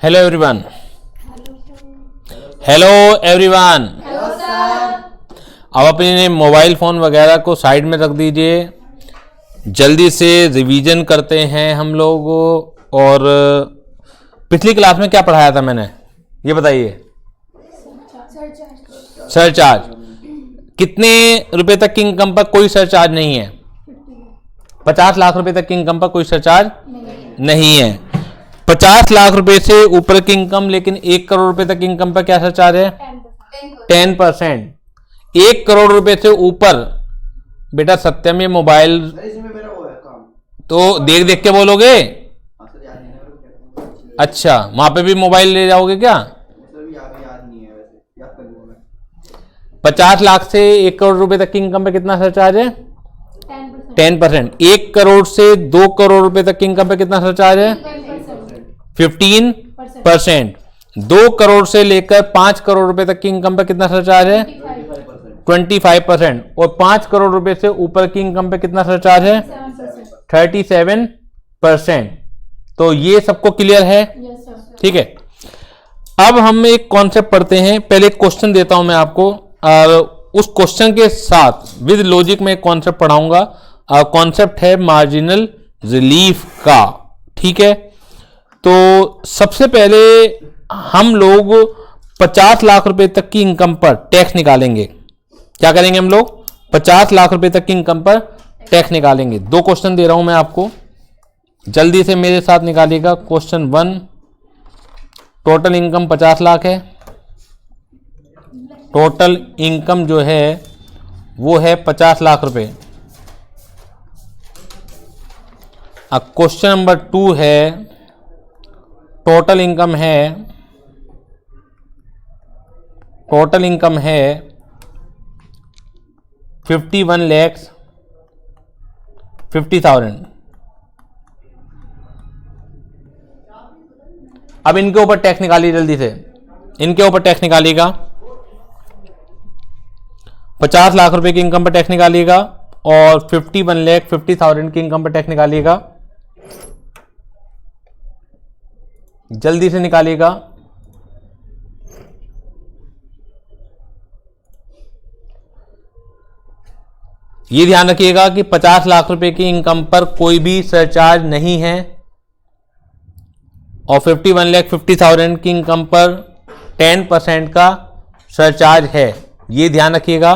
Hello everyone. Hello everyone. अब अपने mobile phone वगैरह को साइड में रख दीजिए, जल्दी से रिवीजन करते हैं हम लोग। और पिछली क्लास में क्या पढ़ाया था मैंने, ये बताइए। सरचार्ज। कितने रुपए तक की इनकम पर कोई सरचार्ज नहीं है? 50 लाख रुपए तक की इनकम पर कोई सरचार्ज नहीं है। 50 लाख रुपए से ऊपर की इनकम, लेकिन 1 करोड़ रुपए तक की इनकम पर क्या सरचार्ज है? 10%। 1 करोड़ रुपए से ऊपर बेटा सत्यम ये मोबाइल तो देख देख के बोलोगे। अच्छा, वहां पे भी मोबाइल ले जाओगे क्या? 50 लाख से 1 करोड़ रुपए तक की इनकम पे कितना सरचार्ज है? 10%। 1 करोड़ से 2 करोड़ रुपए तक की इनकम पे कितना सरचार्ज है? 15%। 2 करोड़ से लेकर 5 करोड़ रुपए तक की इनकम पे कितना सरचार्ज है? 25%। और 5 करोड़ रुपए से ऊपर की इनकम पे कितना सरचार्ज है? 37%। तो ये सबको क्लियर है? ठीक है। अब हम एक कॉन्सेप्ट पढ़ते हैं। पहले एक क्वेश्चन देता हूं मैं आपको, और उस क्वेश्चन के साथ विद लॉजिक में एक कॉन्सेप्ट पढ़ाऊंगा। कॉन्सेप्ट है मार्जिनल रिलीफ का। ठीक है। तो सबसे पहले हम लोग 50 लाख रुपए तक की इनकम पर टैक्स निकालेंगे। क्या करेंगे हम लोग? 50 लाख रुपए तक की इनकम पर टैक्स निकालेंगे। 2 क्वेश्चन दे रहा हूं मैं आपको, जल्दी से मेरे साथ निकालिएगा। क्वेश्चन 1, टोटल इनकम 50 लाख है। टोटल इनकम जो है वो है 50 लाख रुपए। अब क्वेश्चन नंबर 2 है, टोटल इनकम है 51,50,000। अब इनके ऊपर टैक्स निकालिए जल्दी से। इनके ऊपर टैक्स निकालिएगा। 50 लाख रुपए की इनकम पर टैक्स निकालिएगा और 51,50,000 की इनकम पर टैक्स निकालिएगा। जल्दी से निकालिएगा। ये ध्यान रखिएगा कि 50 लाख रुपए की इनकम पर कोई भी सरचार्ज नहीं है और 51,50,000 की इनकम पर 10% का सरचार्ज है। ये ध्यान रखिएगा।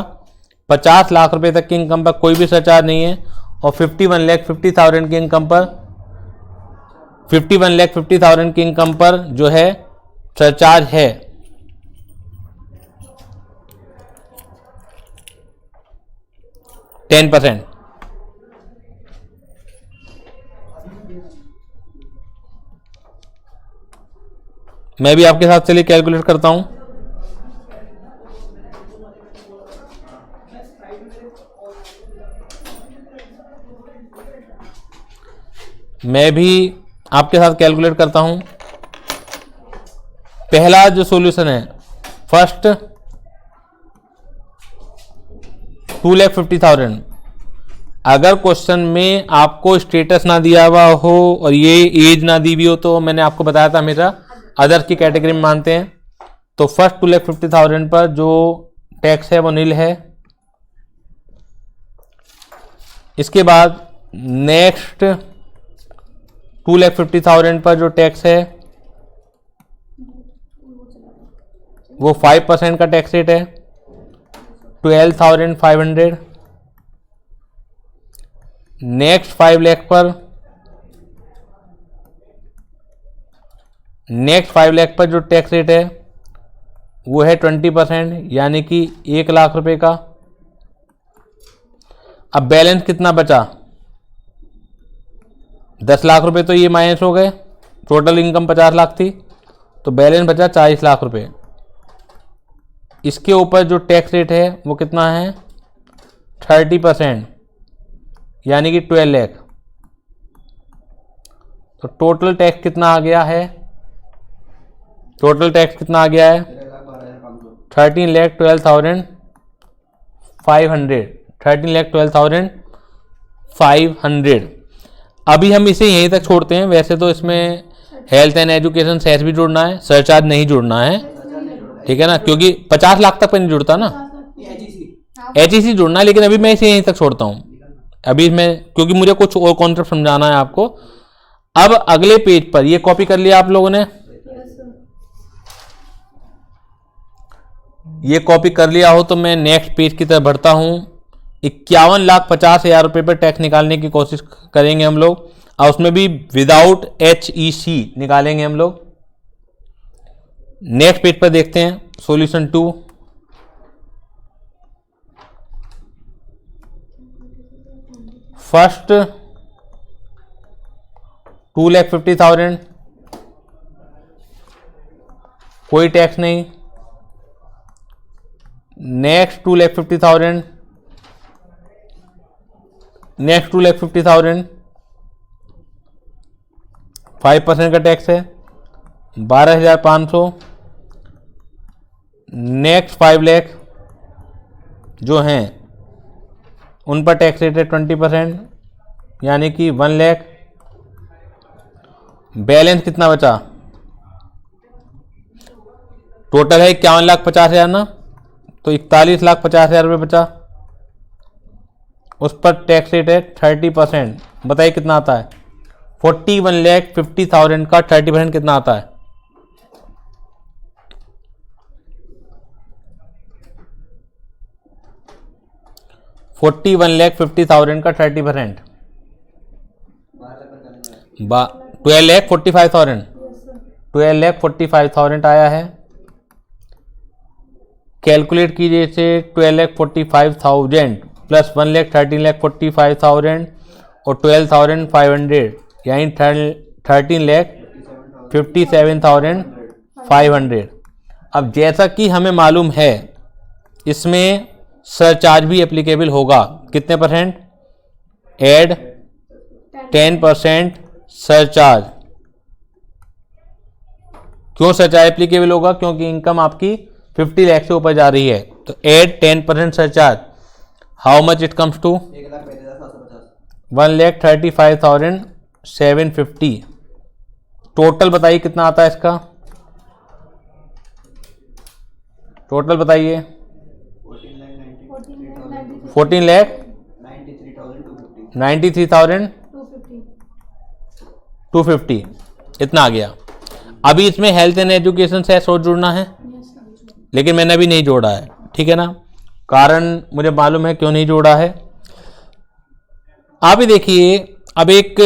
50 लाख रुपए तक की इनकम पर कोई भी सरचार्ज नहीं है और 51,50,000 की इनकम पर 51,50,000 की इनकम पर जो है सरचार्ज है। %10। मैं भी आपके साथ चलिए कैलकुलेट करता हूं। मैं भी आपके साथ कैलकुलेट करता हूं। पहला जो सॉल्यूशन है, फर्स्ट 2,50,000। अगर क्वेश्चन में आपको स्टेटस ना दिया हुआ हो और ये एज ना दी हुई हो, तो मैंने आपको बताया था हमेशा अदर्स की कैटेगरी में मानते हैं। तो फर्स्ट 2,50,000 पर जो टैक्स है वो नील है। इसके बाद नेक्स्ट 2,50,000 पर जो टैक्स है वो 5% का टैक्स रेट है, 12,500। नेक्स्ट 5 लाख पर जो टैक्स रेट है वो है 20%, यानी कि 1 लाख रुपए का। अब बैलेंस कितना बचा? 10 लाख रुपए तो ये माइनस हो गए। टोटल इनकम 50 लाख थी तो बैलेंस बचा 40 लाख रुपए। इसके ऊपर जो टैक्स रेट है वो कितना है? 30%, यानी कि 12 लाख। तो टोटल टैक्स कितना आ गया है? 13,12,500। अभी हम इसे यहीं तक छोड़ते हैं। वैसे तो इसमें हेल्थ एंड एजुकेशन सेस भी जुड़ना है, सरचार्ज नहीं जुड़ना है, ठीक है ना, क्योंकि 50 लाख तक पे नहीं जुड़ता ना, HEC जुड़ना है। लेकिन अभी मैं इसे यहीं तक छोड़ता हूं अभी इसमें, क्योंकि मुझे कुछ और कॉन्सेप्ट समझाना है आपको। अब अगले पेज पर ये कॉपी कर लिया आप लोगों ने, ये कॉपी कर लिया हो तो मैं नेक्स्ट पेज की तरफ बढ़ता हूं। 51,50,000 रुपए पर टैक्स निकालने की कोशिश करेंगे हम लोग, और उसमें भी विदाउट HEC निकालेंगे हम लोग। नेक्स्ट पेज पर देखते हैं सॉल्यूशन 2। फर्स्ट 2,50,000 कोई टैक्स नहीं। नेक्स्ट 2,50,000, नेक्स्ट 2,50,000 5% का टैक्स है 12,500। नेक्स्ट 5 लाख जो हैं उन पर टैक्स रेट है 20%, यानी कि 1 लाख। बैलेंस कितना बचा? टोटल है 51,50,000 ना, तो 41,50,000 रुपये बचा। उस पर टैक्स रेट है 30%। बताइए कितना आता है? 41,50,000 का 30% कितना आता है? $41,50,000 का 30%, 12,45,000, 12,45,000 आया है। कैलकुलेट कीजिए इसे। 12,45,000 प्लस 1,13,45,000 और 12,500, यानी 13,57,500। अब जैसा कि हमें मालूम है इसमें सरचार्ज भी एप्लीकेबल होगा। कितने परसेंट? Add 10% surcharge. क्यों सरचार्ज एप्लीकेबल होगा? क्योंकि इनकम आपकी 50 लाख से ऊपर जा रही है, तो add 10% surcharge. How much it comes to? 1,35,750। Total बताइए कितना आता है इसका? टोटल बताइए। 14,93,250 इतना आ गया। अभी इसमें हेल्थ एंड एजुकेशन से और जुड़ना है, लेकिन मैंने अभी नहीं जोड़ा है, ठीक है ना। कारण मुझे मालूम है क्यों नहीं जोड़ा है। आप ही देखिए, अब एक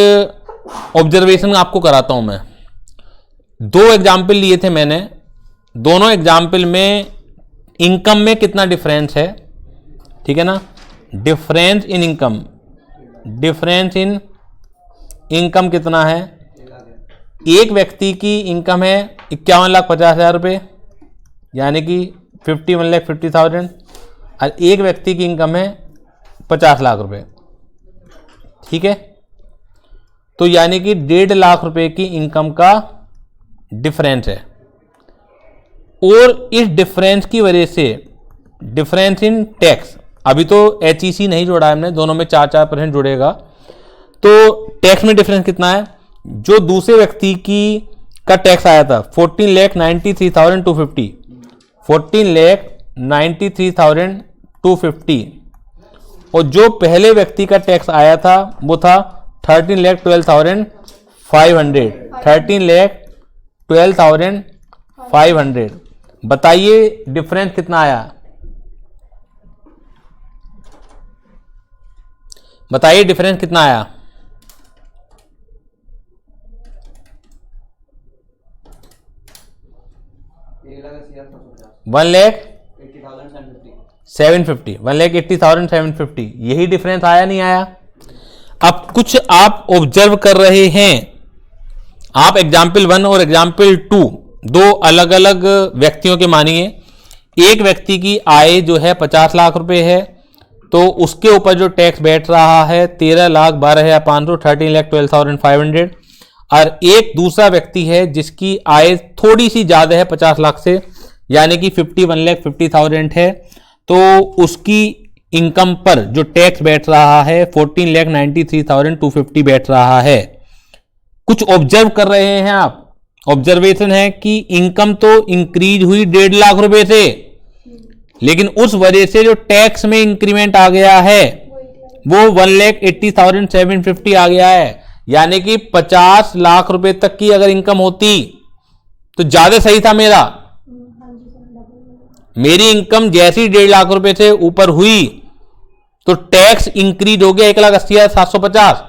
ऑब्जर्वेशन आपको कराता हूं मैं। 2 एग्जाम्पल लिए थे मैंने, दोनों एग्जाम्पल में इनकम में कितना डिफरेंस है, ठीक है ना। Difference in income, difference in income कितना है? एक व्यक्ति की इनकम है 51,50,000 रुपये, यानी कि 51,50,000, और एक व्यक्ति की इनकम है 50 लाख रुपए, ठीक है। तो यानी कि 1.5 लाख रुपए की इनकम का डिफरेंस है। और इस डिफरेंस की वजह से डिफरेंस इन टैक्स, अभी तो HEC नहीं जोड़ा है हमने, दोनों में 4% जुड़ेगा, तो टैक्स में डिफरेंस कितना है? जो दूसरे व्यक्ति की का टैक्स आया था 14,93,250, 14,93,250, और जो पहले व्यक्ति का टैक्स आया था वो था 13,12,500, 13,12,500। बताइए डिफरेंस कितना आया? बताइए डिफरेंस कितना आया? $1,80,750, यही डिफरेंस आया नहीं आया? अब कुछ आप ऑब्जर्व कर रहे हैं, आप एग्जाम्पल 1 और एग्जाम्पल 2 दो अलग अलग व्यक्तियों के मानिए। एक व्यक्ति की आय जो है 50 लाख रुपए है, तो उसके ऊपर जो टैक्स बैठ रहा है 13,12,500, 13,12,500। और एक दूसरा व्यक्ति है जिसकी आय थोड़ी सी ज्यादा है 50 लाख से, यानी कि 51,50,000 है, तो उसकी इनकम पर जो टैक्स बैठ रहा है 14,93,250 बैठ रहा है। कुछ ऑब्जर्व कर रहे हैं आप, ऑब्जर्वेशन है कि इनकम तो इंक्रीज हुई 1.5 लाख रुपए से, लेकिन उस वजह से जो टैक्स में इंक्रीमेंट आ गया है वो 1,80,750 आ गया है। यानी कि 50 लाख रुपए तक की अगर इनकम होती तो ज्यादा सही था मेरा। मेरी इनकम जैसी 1.5 लाख रुपए से ऊपर हुई तो टैक्स इंक्रीज हो गया 1,80,750,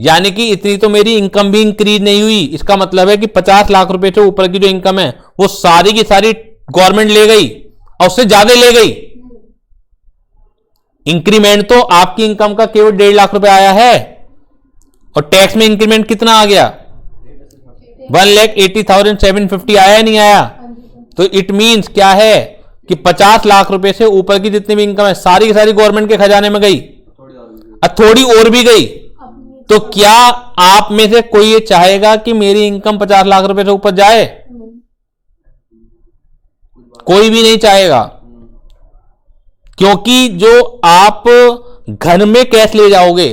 यानी कि इतनी तो मेरी इनकम भी इंक्रीज नहीं हुई। इसका मतलब है कि 50 लाख रुपए से ऊपर की जो इनकम है वो सारी की सारी गवर्नमेंट ले गई और उससे ज्यादा ले गई। इंक्रीमेंट तो आपकी इनकम का केवल 1.5 लाख रुपए आया है और टैक्स में इंक्रीमेंट कितना आ गया 1,80,750 आया नहीं आया। तो इट मींस क्या है कि 50 लाख रुपए से ऊपर की जितनी भी इनकम है सारी की सारी गवर्नमेंट के खजाने में गई, थोड़ी और भी गई। तो क्या आप में से कोई ये चाहेगा कि मेरी इनकम 50 लाख रुपए से ऊपर जाए? कोई भी नहीं चाहेगा, क्योंकि जो आप घर में कैश ले जाओगे,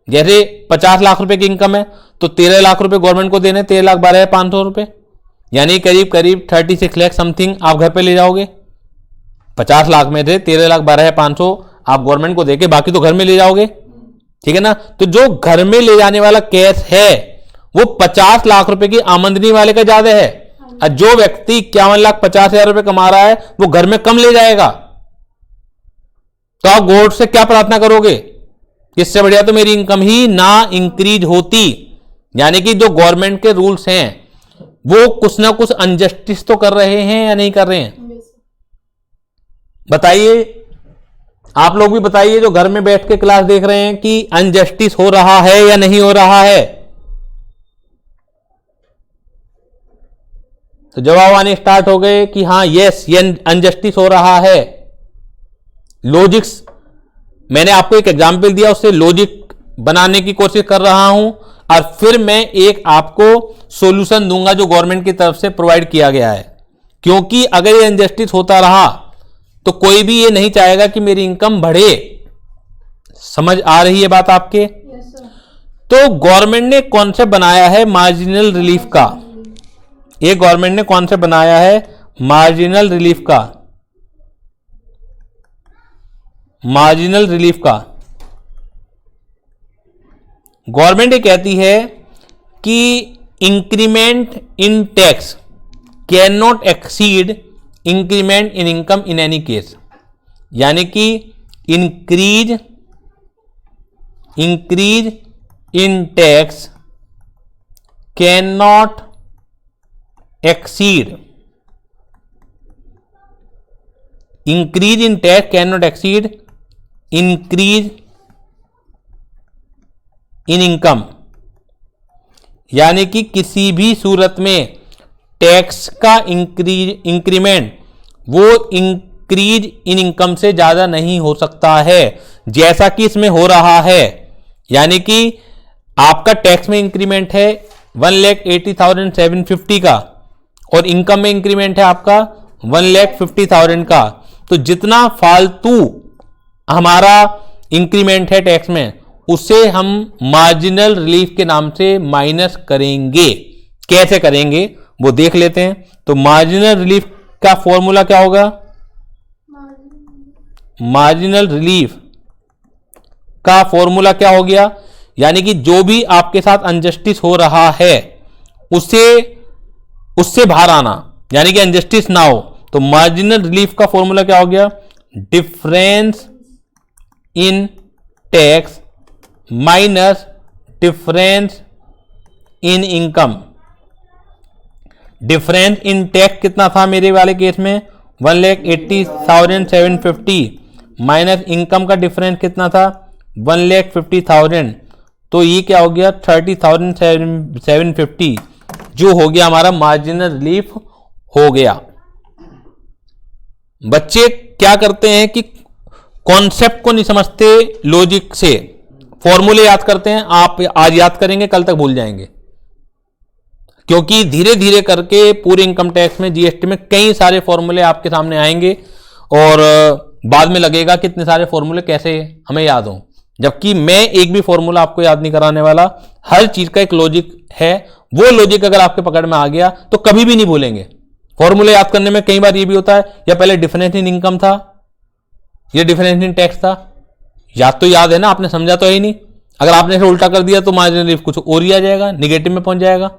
जैसे 50 लाख रुपए की इनकम है तो 13 लाख रुपए गवर्नमेंट को देने, 13,12,500 रुपए, यानी करीब करीब 36 लाख समथिंग आप घर पे ले जाओगे। 50 लाख में से 13,12,500 आप गवर्नमेंट को देके बाकी तो घर में ले जाओगे, ठीक है ना। तो जो घर में ले जाने वाला कैश है वो 50 लाख रुपए की आमदनी वाले का ज्यादा है, और जो व्यक्ति 51,50,000 रुपए कमा रहा है वो घर में कम ले जाएगा। तो आप गॉड से क्या प्रार्थना करोगे? इससे बढ़िया तो मेरी इनकम ही ना इंक्रीज होती। यानी कि जो गवर्नमेंट के रूल्स हैं वो कुछ ना कुछ अनजस्टिस तो कर रहे हैं या नहीं कर रहे हैं? बताइए, आप लोग भी बताइए जो घर में बैठ के क्लास देख रहे हैं कि अनजस्टिस हो रहा है या नहीं हो रहा है। तो जवाब आने स्टार्ट हो गए कि हाँ यस ये अनजस्टिस हो रहा है। लॉजिक्स मैंने आपको एक एग्जाम्पल दिया, उससे लॉजिक बनाने की कोशिश कर रहा हूं और फिर मैं एक आपको सॉल्यूशन दूंगा जो गवर्नमेंट की तरफ से प्रोवाइड किया गया है। क्योंकि अगर ये अनजस्टिस होता रहा तो कोई भी ये नहीं चाहेगा कि मेरी इनकम बढ़े। समझ आ रही है बात आपके? yes, तो गवर्नमेंट ने कॉन्सेप्ट बनाया है मार्जिनल रिलीफ का। ये गवर्नमेंट ने कॉन्सेप्ट बनाया है मार्जिनल रिलीफ का, मार्जिनल रिलीफ का। गवर्नमेंट ये कहती है कि increment in tax can not exceed increment in income in any case. यानी कि increase in tax can not exceed, increase in tax can not exceed increase in income. यानी कि किसी भी सूरत में टैक्स का इंक्रीमेंट वो इंक्रीज इन इनकम से ज्यादा नहीं हो सकता है, जैसा कि इसमें हो रहा है। यानी कि आपका टैक्स में इंक्रीमेंट है 1,80,750 का और इनकम में इंक्रीमेंट है आपका 1,50,000 का। तो जितना फालतू हमारा इंक्रीमेंट है टैक्स में उसे हम मार्जिनल रिलीफ के नाम से माइनस करेंगे। कैसे करेंगे वो देख लेते हैं। तो मार्जिनल रिलीफ का फॉर्मूला क्या होगा? मार्जिनल रिलीफ का फॉर्मूला क्या हो गया? यानी कि जो भी आपके साथ अनजस्टिस हो रहा है उससे बाहर आना, यानी कि अनजस्टिस ना हो। तो मार्जिनल रिलीफ का फॉर्मूला क्या हो गया? Difference in tax minus difference in income. Difference in tax कितना था मेरे वाले केस में? 1,80,750 माइनस इनकम का डिफरेंस कितना था? 1,50,000। तो ये क्या हो गया? 30,750 जो हो गया हमारा मार्जिनल रिलीफ हो गया। बच्चे क्या करते हैं कि कॉन्सेप्ट को नहीं समझते, लॉजिक से फॉर्मूले याद करते हैं। आप आज याद करेंगे कल तक भूल जाएंगे, क्योंकि धीरे धीरे करके पूरे इनकम टैक्स में जीएसटी में कई सारे फॉर्मूले आपके सामने आएंगे और बाद में लगेगा कि इतने सारे फॉर्मूले कैसे हमें याद हों, जबकि मैं एक भी फॉर्मूला आपको याद नहीं कराने वाला। हर चीज का एक लॉजिक है, वो लॉजिक अगर आपके पकड़ में आ गया तो कभी भी नहीं भूलेंगे। फॉर्मूले याद करने में कई बार ये भी होता है, या पहले डिफरेंस इन इनकम था, ये डिफरेंस इन टैक्स था, याद तो याद है ना, आपने समझा तो है ही नहीं। अगर आपने इसे उल्टा कर दिया तो मार्जिनल रिलीफ कुछ और ही आ जाएगा, निगेटिव में पहुंच जाएगा।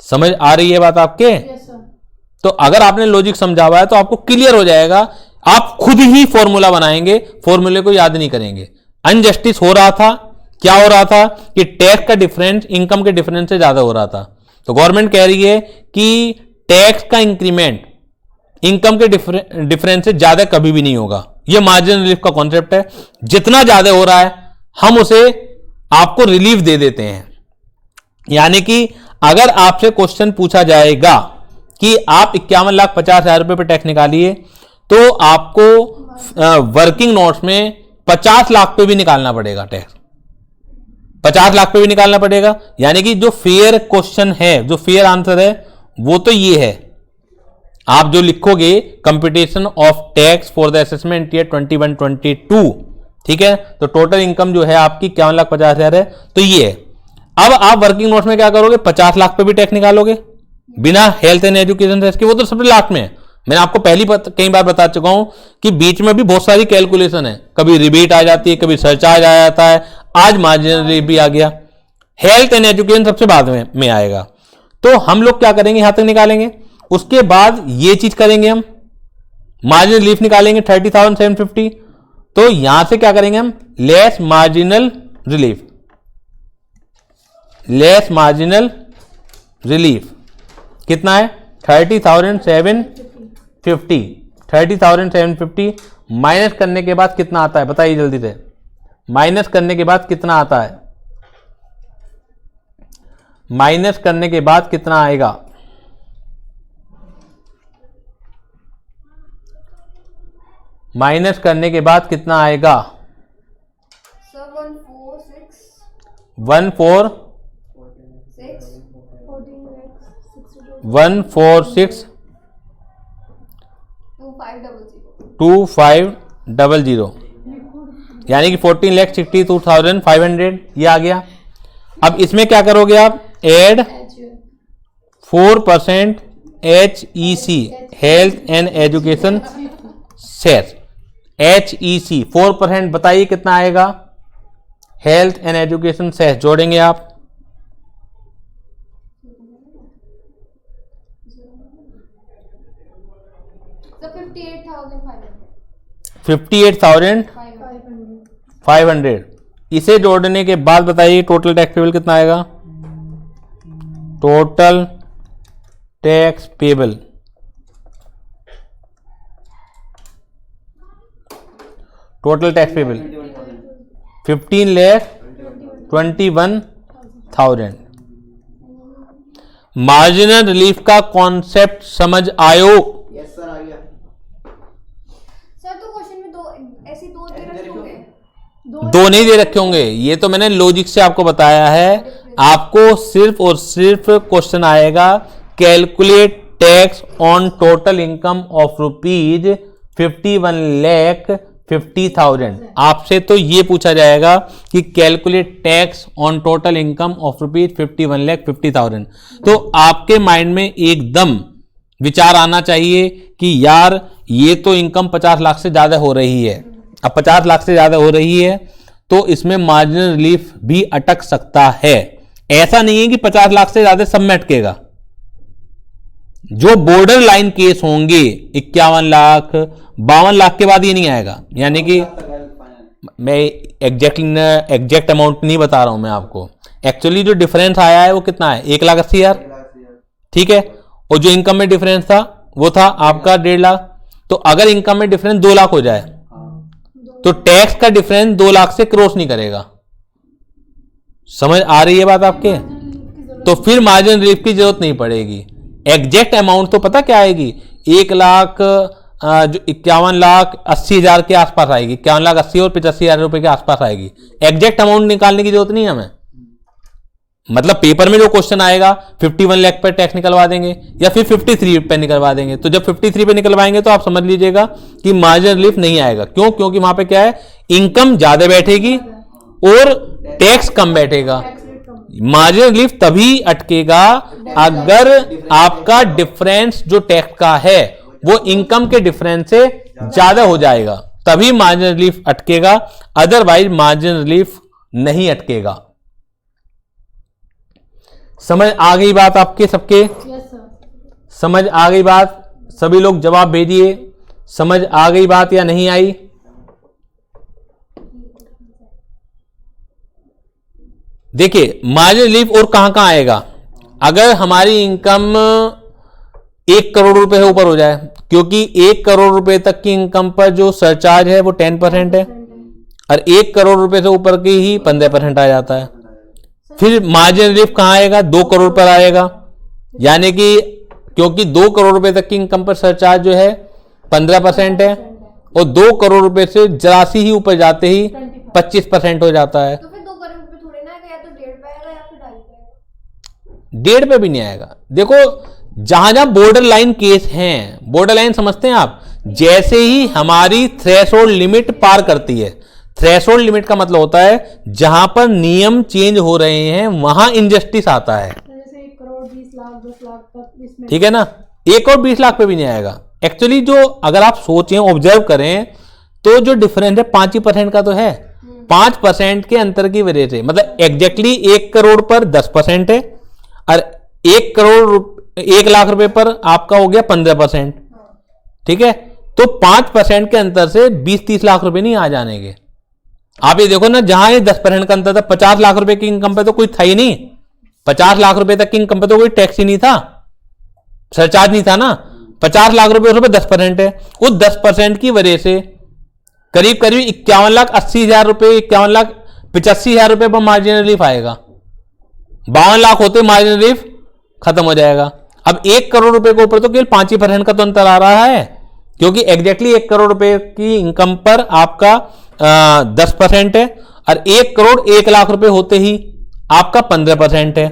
समझ आ रही है बात आपके? तो अगर आपने लॉजिक समझा हुआ है तो आपको क्लियर हो जाएगा, आप खुद ही फॉर्मूला बनाएंगे, फॉर्मूले को याद नहीं करेंगे। अनजस्टिस हो रहा था, क्या हो रहा था कि टैक्स का डिफरेंस इनकम के डिफरेंस से ज्यादा हो रहा था, तो गवर्नमेंट कह रही है कि टैक्स का इंक्रीमेंट इनकम के डिफरेंस से ज्यादा कभी भी नहीं होगा। यह मार्जिनल रिलीफ का कॉन्सेप्ट है। जितना ज्यादा हो रहा है हम उसे आपको रिलीफ दे देते हैं। यानी कि अगर आपसे क्वेश्चन पूछा जाएगा कि आप 51,50,000 रुपए पर टैक्स निकालिए, तो आपको वर्किंग नोट्स में 50 लाख पे भी निकालना पड़ेगा टैक्स, 50 लाख पे भी निकालना पड़ेगा। यानी कि जो फेयर क्वेश्चन है, जो फेयर आंसर है, वो तो ये है। आप जो लिखोगे computation of tax for the assessment year 21-22, ठीक है, तो टोटल इनकम जो है आपकी 51,50,000 है, तो ये है। अब आप वर्किंग नोट्स में क्या करोगे, 50 लाख पे भी टैक्स निकालोगे बिना हेल्थ एंड एजुकेशन टैक्स के, वो तो सबसे लास्ट में है। मैंने आपको पहली कई बार बता चुका हूं कि बीच में भी बहुत सारी कैलकुलेशन है, कभी रिबेट आ जाती है, कभी सरचार्ज आ जाता है, आज मार्जिनल रिलीफ भी आ गया। हेल्थ एंड एजुकेशन सबसे बाद में आएगा। तो हम लोग क्या करेंगे, यहां तक निकालेंगे, उसके बाद ये चीज करेंगे, हम मार्जिनल रिलीफ निकालेंगे 30,750। तो यहां से क्या करेंगे हम, less marginal relief, less marginal relief कितना है 30,750। 30,750 माइनस करने के बाद कितना आता है बताइए जल्दी से, माइनस करने के बाद कितना आता है, माइनस करने के बाद कितना आएगा, माइनस करने के बाद कितना आएगा, 146,2500, यानी कि 14,62,500 ये आ गया। अब इसमें क्या करोगे आप, add 4% HEC health and education cess, HEC 4% बताइए कितना आएगा, हेल्थ एंड एजुकेशन सेस जोड़ेंगे आप, 58,500। इसे जोड़ने के बाद बताइए टोटल टैक्स पेबल कितना आएगा, total tax payable total tax payable 15,21,000। Marginal relief का कॉन्सेप्ट समझ आयो? यस सर, आ गया सर। तो क्वेश्चन में दो ऐसे दो दे रखे होंगे, दो नहीं दे रखे होंगे, ये तो मैंने लॉजिक से आपको बताया है। आपको सिर्फ और सिर्फ क्वेश्चन आएगा calculate tax on total income of rupees 51,50,000। आपसे तो ये पूछा जाएगा कि calculate tax on total income of rupees 51,50,000। तो आपके माइंड में एकदम विचार आना चाहिए कि यार ये तो इनकम 50 लाख से ज्यादा हो रही है। अब 50 लाख से ज्यादा हो रही है तो इसमें मार्जिनल रिलीफ भी अटक सकता है। ऐसा नहीं है कि 50 लाख से ज्यादा सब में अटकेगा। जो बॉर्डर लाइन केस होंगे 51 लाख 52 लाख के बाद ये नहीं आएगा। यानी कि मैं एग्जैक्ट अमाउंट नहीं बता रहा हूं मैं आपको, एक्चुअली जो डिफरेंस आया है वो कितना है 1,80,000, ठीक है। और जो इनकम में डिफरेंस था वो था आपका 1.5 लाख। तो अगर इनकम में डिफरेंस 2 लाख हो जाए तो टैक्स का डिफरेंस 2 लाख से क्रॉस नहीं करेगा। समझ आ रही है बात आपके? तो फिर मार्जिनल रिलीफ की जरूरत नहीं पड़ेगी। एग्जैक्ट अमाउंट तो पता क्या आएगी, 51,80,000 के आसपास आएगी, 51,80,000 और 85,000 रुपए के आसपास आएगी। एग्जैक्ट अमाउंट निकालने की जरूरत नहीं है हमें। मतलब पेपर में जो क्वेश्चन आएगा 51 लाख पर टैक्स निकलवा देंगे या फिर 53 पे निकलवा देंगे। तो जब 53 पे निकलवाएंगे तो आप समझ लीजिएगा कि मार्जिनल रिलीफ नहीं आएगा। क्यों? क्योंकि वहां पे क्या है, इनकम ज्यादा बैठेगी और टैक्स कम बैठेगा। मार्जिनल रिलीफ तभी अटकेगा अगर आपका डिफरेंस जो टैक्स का है वो इनकम के डिफरेंस से ज्यादा हो जाएगा, तभी मार्जिनल रिलीफ अटकेगा, अदरवाइज मार्जिनल रिलीफ नहीं अटकेगा। समझ आ गई बात आपके सबके? समझ आ गई बात? सभी लोग जवाब भेजिए, समझ आ गई बात या नहीं आई? देखिए मार्जिनल रिलीफ और कहां आएगा, अगर हमारी इनकम 1 करोड़ रुपए से ऊपर हो जाए, क्योंकि 1 करोड़ रुपए तक की इनकम पर जो सरचार्ज है वो 10% है और 1 करोड़ रुपए से ऊपर की ही 15% आ जाता है। फिर मार्जिनल रिलीफ कहां आएगा? 2 करोड़ पर आएगा, यानी कि क्योंकि 2 करोड़ रुपए तक की इनकम पर सरचार्ज जो है 15% है और 2 करोड़ रुपए से जरा सी ही ऊपर जाते ही 25% हो जाता है। तो फिर 2 करोड़ रुपए थोड़े ना आएगा, या तो 1.5 पे आएगा या फिर 2.5 पे आएगा। 1.5 पे भी नहीं आएगा। देखो जहां जहां बॉर्डर लाइन केस हैं, बॉर्डर लाइन समझते हैं आप, जैसे ही हमारी थ्रेशोल्ड लिमिट पार करती है, थ्रेशोल्ड लिमिट का मतलब होता है जहां पर नियम चेंज हो रहे हैं वहां इनजस्टिस आता है। जैसे 1 करोड़ 20 लाख 10 लाख तक इसमें, ठीक है ना, 1 करोड़ 20 लाख पे भी नहीं आएगा। एक्चुअली जो अगर आप सोचें, ऑब्जर्व करें, तो जो डिफरेंस है 5% का तो है, 5% के अंतर की वजह से, मतलब एग्जैक्टली 1 करोड़ पर 10% है और 1 लाख रुपए पर आपका हो गया 15%। ठीक है, तो 5% के अंतर से 20-30 लाख रुपए नहीं आ जाने के। आप ये देखो ना, जहां ये 10% का अंतर था, 50 लाख रुपए की इनकम पे तो कोई था ही नहीं, 50 लाख रुपए तक की इनकम पे तो कोई टैक्स ही नहीं था, सरचार्ज नहीं था ना। 50 लाख रुपए उसमें 10% है, उस 10% की वजह से करीब करीब 51,80,000 रुपए, 51,85,000 रुपए पर मार्जिनल रिलीफ आएगा। 52 लाख होते मार्जिनल रिलीफ खत्म हो जाएगा। अब 1 करोड़ रुपए के ऊपर तो केवल 5% का तो अंतर आ रहा है, क्योंकि एग्जैक्टली 1 करोड़ रुपए की इनकम पर आपका 10% है और 1 करोड़ 1 लाख रुपए होते ही आपका 15% है।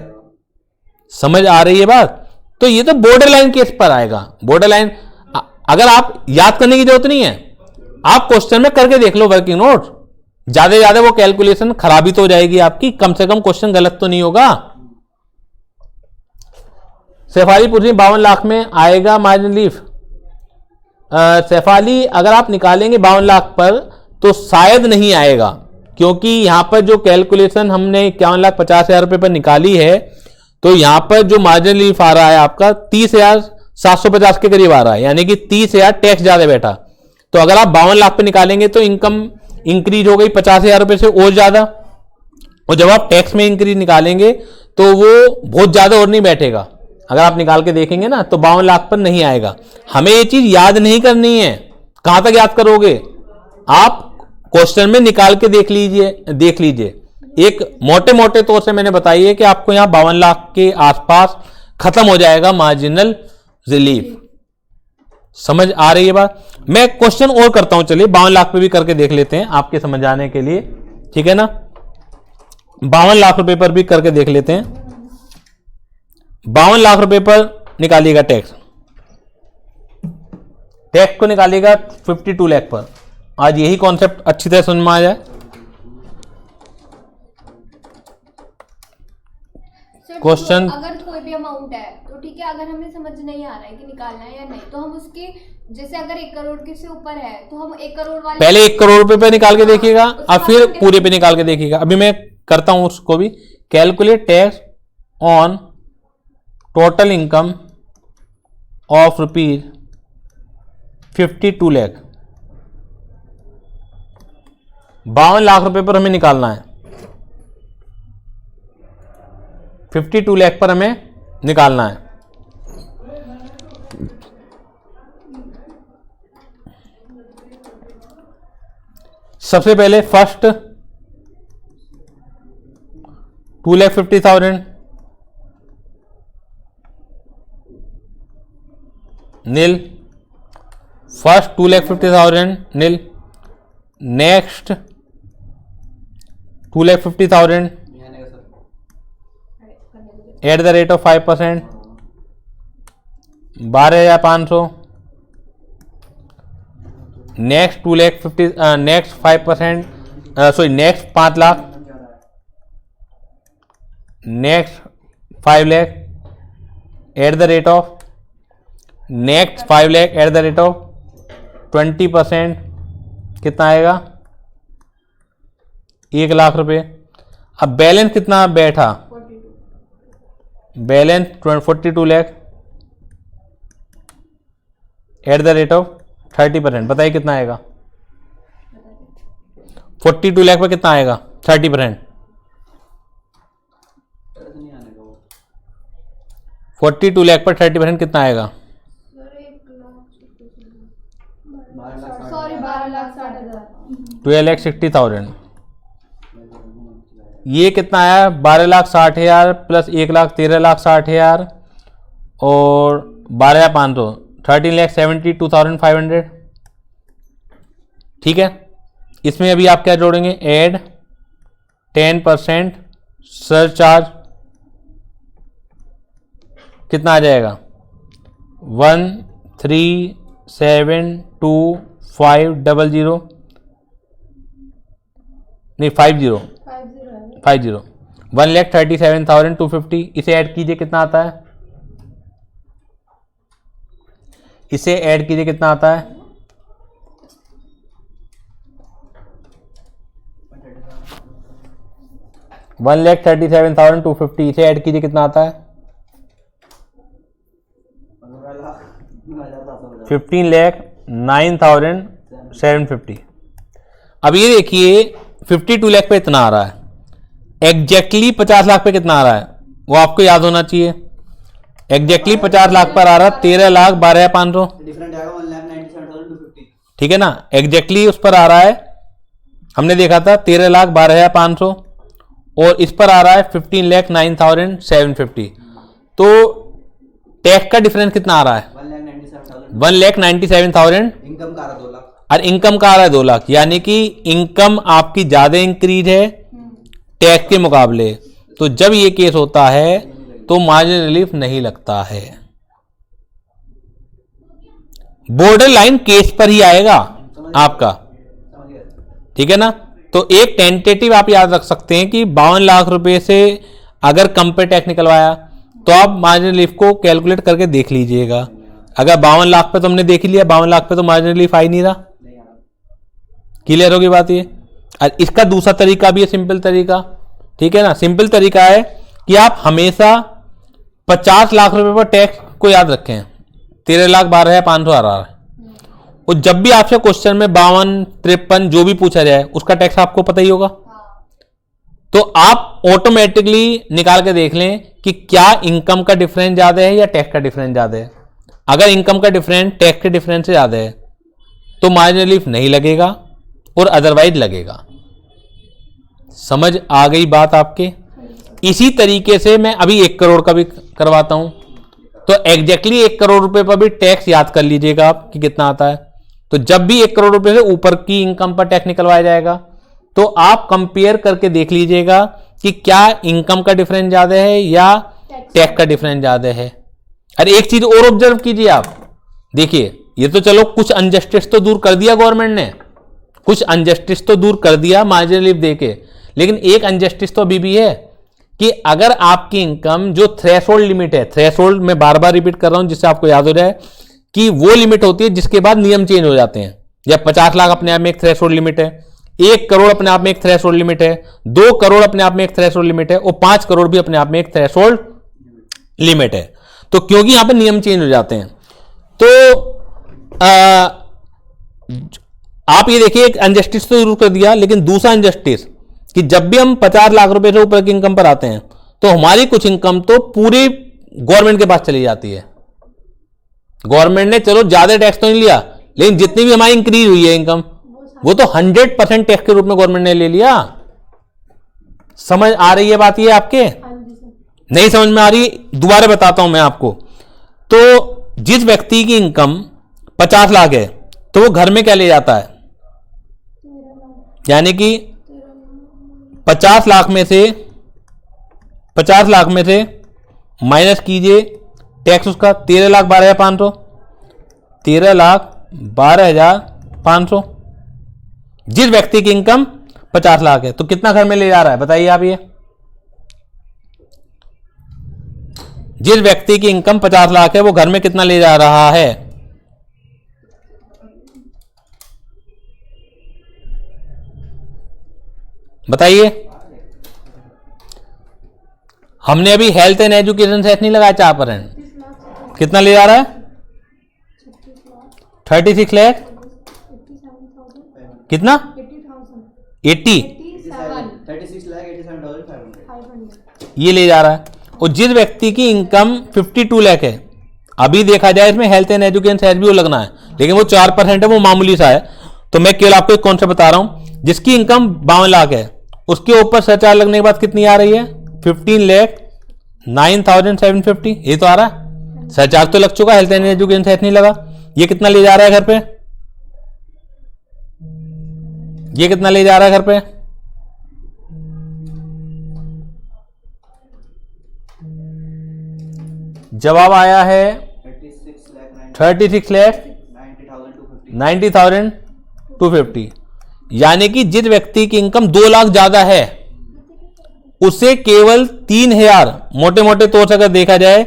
समझ आ रही है बात? तो ये तो बॉर्डर लाइन केस पर आएगा। बॉर्डर लाइन अगर आप याद करने की जरूरत नहीं है, आप क्वेश्चन में करके देख लो वर्किंग नोट, ज्यादा ज्यादा वो कैलकुलेशन खराबी तो हो जाएगी आपकी, कम से कम क्वेश्चन गलत तो नहीं होगा। शेफाली पूछ रही 52 लाख में आएगा मार्जिनल रिलीफ। शेफाली अगर आप निकालेंगे 52 लाख पर तो शायद नहीं आएगा, क्योंकि यहां पर जो कैलकुलेशन हमने 51,50,000 रुपए पर निकाली है, तो यहां पर जो मार्जिनल रिलीफ आ रहा है आपका 30,750 के करीब आ रहा है, यानी कि 30,000 टैक्स ज्यादा बैठा। तो अगर आप 52 लाख पे निकालेंगे तो इनकम इंक्रीज हो गई 50,000 रुपए से और ज्यादा, और जब आप टैक्स में इंक्रीज निकालेंगे तो वो बहुत ज्यादा और नहीं बैठेगा। अगर आप निकाल के देखेंगे ना तो 52 लाख पर नहीं आएगा। हमें ये चीज याद नहीं करनी है। कहां तक याद करोगे? आप क्वेश्चन में निकाल के देख लीजिए। एक मोटे मोटे तौर से मैंने बताई है कि आपको यहां 52 लाख के आसपास खत्म हो जाएगा मार्जिनल रिलीफ। समझ आ रही है बात? मैं क्वेश्चन और करता हूं, चलिए 52 लाख पे भी करके देख लेते हैं आपके समझ आने के लिए, ठीक है ना। 52 लाख रुपए पर भी करके देख लेते हैं। 52 लाख रुपए पर निकालिएगा टैक्स को निकालिएगा 52 लाख पर। आज यही कॉन्सेप्ट अच्छी तरह समझ में आ जाए। क्वेश्चन अगर कोई भी अमाउंट है तो ठीक है, अगर हमें समझ नहीं आ रहा है कि निकालना है या नहीं, तो हम उसके जैसे अगर 1 करोड़ के से ऊपर है तो हम 1 करोड़ वाले पहले 1 करोड़ रुपए पे निकाल के देखिएगा और फिर पूरे पे निकाल के देखिएगा। अभी मैं करता हूं उसको भी। Calculate tax on total income of ₹52 lakh. 52 lakh रुपए पर हमें निकालना है, 52 लाख पर हमें निकालना है। सबसे पहले first 2,50,000 nil, first 2,50,000 nil, next 2,50,000 at the rate of 5%, 12,500। Next 2,50,000, next 5%, sorry next 5 lakh, next 5 lakh at the rate of, next 5 lakh at the rate of 20%, कितना आएगा? 1 लाख रुपए। अब बैलेंस कितना बैठा? Balance 42 lakh at the rate of 30%। बताइए कितना आएगा? 42 लाख पे कितना आएगा? 30%। 42 लाख पर 30% कितना आएगा? 12,60,000। ये कितना आया? 12,60,000 प्लस 1,00,000 13,60,000 और 12,500 13,72,500। ठीक है, इसमें अभी आप क्या जोड़ेंगे? एड 10% सरचार्ज, कितना आ जाएगा? 1,3,7,2,5,0 नहीं 50 1,37,250। इसे ऐड कीजिए, कितना आता है? इसे ऐड कीजिए, कितना आता है? 1,37,250। इसे ऐड कीजिए, कितना आता है? 15,09,750। अब ये देखिए 52 लाख पे इतना आ रहा है, एग्जैक्टली 50 लाख पे कितना आ रहा है वो आपको याद होना चाहिए। एग्जैक्टली 50 लाख पर आ रहा है 13,12,500, ठीक है ना। एग्जैक्टली उस पर आ रहा है, हमने देखा था 13,12,500 और इस पर आ रहा है 15,09,750। तो टैक्स का डिफरेंस कितना आ रहा है? 1,97,000। इनकम का आ रहा 2 लाख और इनकम का आ रहा है 2 लाख, यानी कि इनकम आपकी ज्यादा इंक्रीज है टैक्स के मुकाबले। तो जब ये केस होता है तो मार्जिन रिलीफ नहीं लगता है, बॉर्डर लाइन केस पर ही आएगा आपका, ठीक है ना। तो एक टेंटेटिव आप याद रख सकते हैं कि 52 लाख रुपए से अगर कम पे टैक्स निकलवाया तो आप मार्जिन रिलीफ को कैलकुलेट करके देख लीजिएगा। अगर 52 लाख पे तो हमने देख लिया, 52 लाख पे तो मार्जिन रिलीफ आ ही नहीं रहा। क्लियर होगी बात ये। और इसका दूसरा तरीका भी है, सिंपल तरीका, ठीक है ना। सिंपल तरीका है कि आप हमेशा 50 लाख रुपए पर टैक्स को याद रखें, 13,12,500 आ रहा है, और जब भी आपसे क्वेश्चन में 52, 53 जो भी पूछा जाए उसका टैक्स आपको पता ही होगा। तो आप ऑटोमेटिकली निकाल के देख लें कि क्या इनकम का डिफरेंस ज्यादा है या टैक्स का डिफरेंस ज्यादा है। अगर इनकम का डिफरेंस टैक्स के डिफरेंस से ज्यादा है तो मार्जिन रिलीफ नहीं लगेगा और अदरवाइज लगेगा। समझ आ गई बात आपके। इसी तरीके से मैं अभी 1 करोड़ का भी करवाता हूं, तो एग्जैक्टली 1 करोड़ रुपए पर भी टैक्स याद कर लीजिएगा आप कि कितना आता है। तो जब भी 1 करोड़ रुपए से ऊपर की इनकम पर टैक्स निकलवाया जाएगा तो आप कंपेयर करके देख लीजिएगा कि क्या इनकम का डिफरेंस ज्यादा है या टैक्स का डिफरेंस ज्यादा है। अरे एक चीज और ऑब्जर्व कीजिए आप, देखिए ये तो चलो कुछ अनजस्टिस तो दूर कर दिया गवर्नमेंट ने, कुछ अनजस्टिस तो दूर कर दिया मार्जिन रिलीफ देके, लेकिन एक अनजस्टिस तो अभी भी है कि अगर आपकी इनकम जो थ्रेशोल्ड लिमिट है, थ्रेशोल्ड मैं बार बार रिपीट कर रहा हूं जिससे आपको याद हो जाए कि वो लिमिट होती है जिसके बाद नियम चेंज हो जाते हैं। या 50 लाख अपने आप में एक थ्रेशोल्ड लिमिट है, 1 करोड़ अपने आप में एक थ्रेशोल्ड लिमिट है, 2 करोड़ अपने आप में एक थ्रेशोल्ड लिमिट है, और 5 करोड़ भी अपने आप में एक थ्रेशोल्ड लिमिट है। तो क्योंकि यहां पर नियम चेंज हो जाते हैं, तो आप ये देखिए एक अनजस्टिस तो जरूर कर दिया, लेकिन दूसरा अनजस्टिस कि जब भी हम 50 लाख रुपए से ऊपर की इनकम पर आते हैं तो हमारी कुछ इनकम तो पूरी गवर्नमेंट के पास चली जाती है। गवर्नमेंट ने चलो ज्यादा टैक्स तो नहीं लिया, लेकिन जितनी भी हमारी इंक्रीज हुई है इनकम वो तो 100% टैक्स के रूप में गवर्नमेंट ने ले लिया। समझ आ रही है बात ये आपके? नहीं समझ में आ रही? दोबारा बताता हूं मैं आपको। तो जिस व्यक्ति की इनकम 50 लाख है तो वो घर में क्या ले जाता है, यानी कि 50 लाख में से माइनस कीजिए टैक्स उसका 13,12,500, 13,12,500। जिस व्यक्ति की इनकम 50 लाख है, तो कितना घर में ले जा रहा है बताइए आप ये। जिस व्यक्ति की इनकम 50 लाख है वो घर में कितना ले जा रहा है? बताइए। हमने अभी हेल्थ एंड एजुकेशन सेट नहीं लगाया चाह पर, कितना ले जा रहा है? 36 लाख। कितना? 80 ये ले जा रहा है। और जिस व्यक्ति की इनकम 52 लाख है, अभी देखा जाए इसमें हेल्थ एंड एजुकेशन सेट भी वो लगना है, लेकिन वो 4% है, वो मामूली सा है। तो मैं केवल आपको एक कॉन्सेप्ट बता रहा हूं। जिसकी इनकम 52 लाख है उसके ऊपर सरचार्ज लगने के बाद कितनी आ रही है? 15,09,750। ये तो आ रहा है, सरचार्ज तो लग चुका, हेल्थ एंड एजुकेशन सेट नहीं लगा। ये कितना ले जा रहा है घर पे? ये कितना ले जा रहा है घर पे? जवाब आया है 36,90,250। यानी कि जिस व्यक्ति की इनकम 2 लाख ज्यादा है उसे केवल 3,000, मोटे मोटे तौर से अगर देखा जाए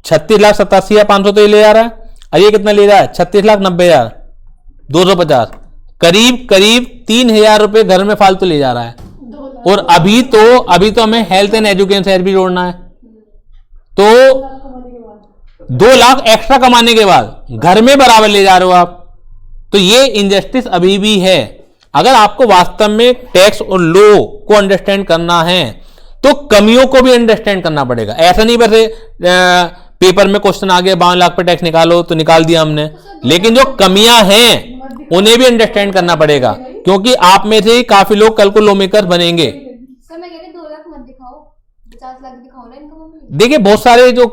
36,87,500 तो ये ले जा रहा है। और ये कितना ले रहा है? 36,90,250। करीब करीब 3,000 रुपए घर में फालतू ले जा रहा है। और अभी तो हमें हेल्थ एंड एजुकेशन सेट भी जोड़ना है। तो 2 लाख एक्स्ट्रा कमाने के बाद घर में बराबर ले जा रहे हो आप। तो ये इनजस्टिस अभी भी है। अगर आपको वास्तव में टैक्स और लॉ को अंडरस्टैंड करना है तो कमियों को भी अंडरस्टैंड करना पड़ेगा। ऐसा नहीं वैसे पेपर में क्वेश्चन आ गया 52 लाख पे टैक्स निकालो तो निकाल दिया हमने, लेकिन जो कमियां हैं उन्हें भी अंडरस्टैंड करना पड़ेगा, क्योंकि आप में से ही काफी लोग कल को लॉ मेकर बनेंगे। सर मैं कह रही 2 लाख मत दिखाओ, 50 लाख दिखाओ ना इनकम। देखिए बहुत सारे जो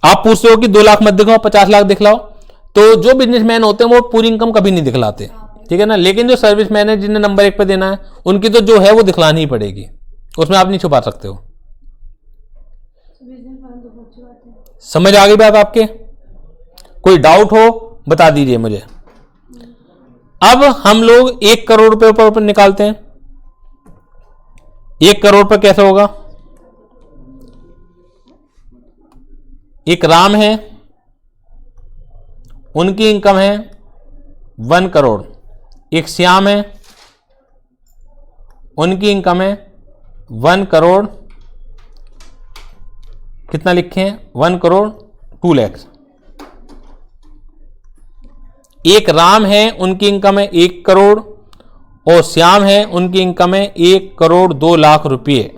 आप पूछते हो कि 2 लाख मत दिखाओ 50 लाख दिखलाओ, तो जो बिजनेसमैन होते हैं वो पूरी इनकम कभी नहीं दिखलाते, ठीक है ना। लेकिन जो सर्विसमैन है जिन्हें नंबर 1 पे देना है उनकी तो जो है वो दिखलानी ही पड़ेगी, उसमें आप नहीं छुपा सकते हो। समझ आ गई बात आपके? कोई डाउट हो बता दीजिए मुझे। अब हम लोग 1 करोड़ रुपए ऊपर निकालते हैं। 1 करोड़ पर कैसे होगा? एक राम है, उनकी इनकम है 1 करोड़। एक श्याम है, उनकी इनकम है 1 करोड़। कितना लिखे हैं? 1 करोड़ 2 लाख। एक राम है, उनकी इनकम है 1 करोड़, और श्याम है, उनकी इनकम है 1 करोड़ 2 लाख रुपये।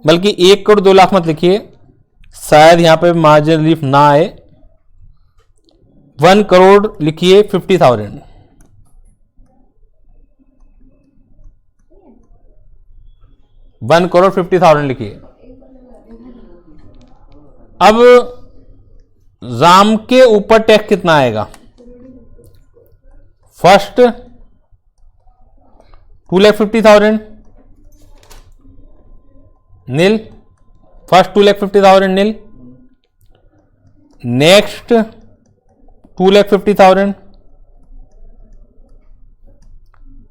बल्कि 1 करोड़ 2 लाख मत लिखिए, शायद यहां पे मार्जिन रिलीफ ना आए। 1 करोड़ लिखिए 50,000। 1 करोड़ 50,000 लिखिए। अब राम के ऊपर टैक्स कितना आएगा? First 2,50,000 nil, first 2,50,000 nil. Next 2,50,000,